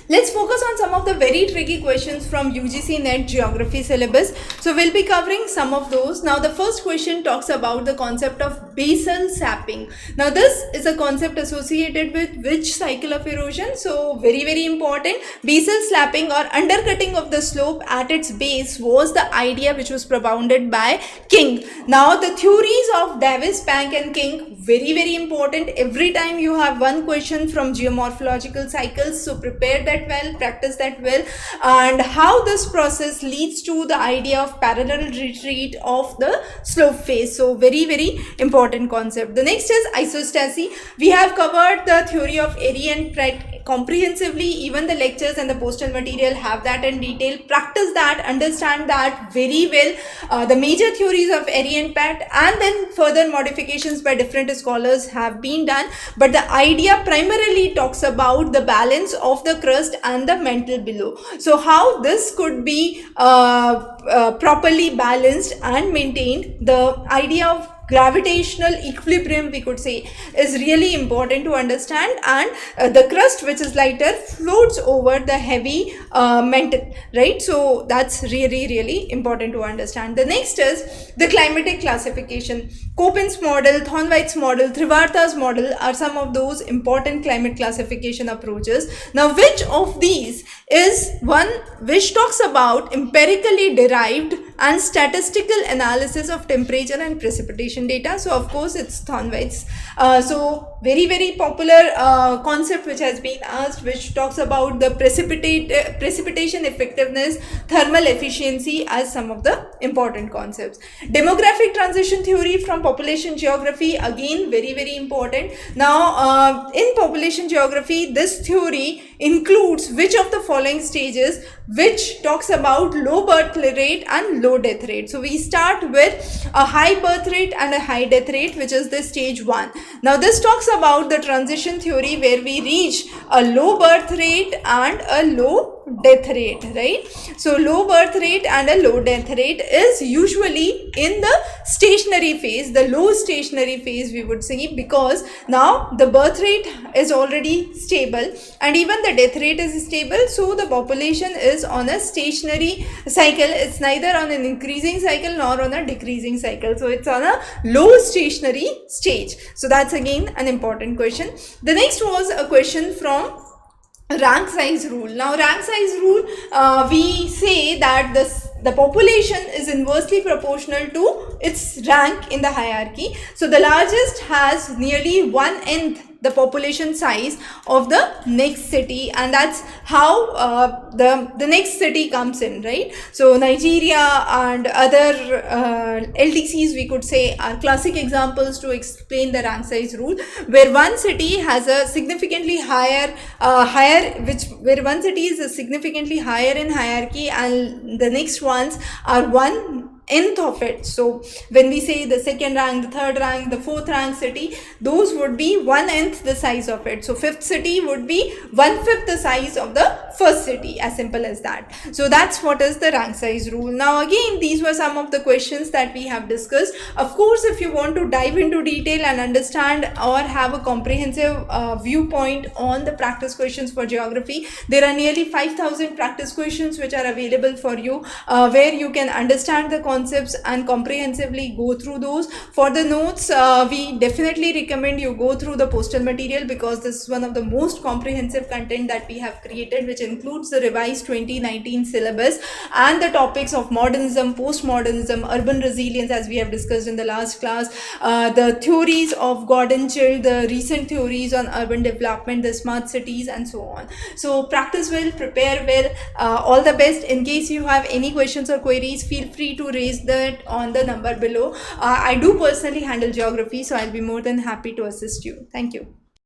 Let's focus on some of the very tricky questions from UGC NET geography syllabus. So we'll be covering some of those. Now the first question talks about the concept of basal sapping. Now this is a concept associated with which cycle of erosion? So very important. Basal sapping or undercutting of the slope at its base was the idea which was propounded by King. Now the theories of Davis, Planck and King, very important. Every time you have one question from geomorphological cycles, so prepare that well, practice that well, and how this process leads to the idea of parallel retreat of the slope phase. So very important concept. The next is isostasy. We have covered the theory of Airy and Pratt comprehensively. Even the lectures and the postal material have that in detail. Practice that, understand that very well. The major theories of Airy and Pratt, and then further modifications by different scholars have been done, but the idea primarily talks about the balance of the crust and the mantle below. So how this could be properly balanced and maintained, the idea of gravitational equilibrium, we could say, is really important to understand, and the crust which is lighter floats over the heavy mantle, right? So that's really important to understand. The next is the climatic classification. Koppen's model, Thornwhite's model, Trivarta's model are some of those important climate classification approaches. Now which of these is one which talks about empirically derived and statistical analysis of temperature and precipitation data? So of course it's Thornwhite's. So very popular concept which has been asked, which talks about the precipitation effectiveness, thermal efficiency as some of the important concepts. Demographic transition theory from population geography, again very important. Now in population geography, this theory includes which of the following stages, which talks about low birth rate and low death rate. So we start with a high birth rate and a high death rate, which is the stage 1. Now this talks about the transition theory where we reach a low birth rate and a low death rate, right? So low birth rate and a low death rate is usually in the stationary phase, the low stationary phase we would say, because now the birth rate is already stable and even the death rate is stable, so the population is on a stationary cycle. It's neither on an increasing cycle nor on a decreasing cycle, so it's on a low stationary stage. So that's again an important question. The next was a question from rank size rule. Now rank size rule, we say that the population is inversely proportional to its rank in the hierarchy. So the largest has nearly 1/n the population size of the next city, and that's how the next city comes in, right? So Nigeria and other LDCs, we could say, are classic examples to explain the rank size rule, where one city has a significantly higher where one city is significantly higher in hierarchy and the next ones are 1/n of it. So when we say the second rank, the third rank, the fourth rank city, those would be 1/n the size of it. So fifth city would be 1/5 the size of the first city, as simple as that. So that's what is the rank size rule. Now again, these were some of the questions that we have discussed. Of course, if you want to dive into detail and understand or have a comprehensive viewpoint on the practice questions for geography, there are nearly 5,000 practice questions which are available for you, where you can understand the concepts and comprehensively go through those. For the notes, we definitely recommend you go through the postal material, because this is one of the most comprehensive content that we have created, which includes the revised 2019 syllabus and the topics of modernism, postmodernism, urban resilience, as we have discussed in the last class, the theories of Gordon Childe, the recent theories on urban development, the smart cities, and so on. So practice well, prepare well. All the best. In case you have any questions or queries, feel free to raise that on the number below. I do personally handle geography, so I'll be more than happy to assist you. Thank you.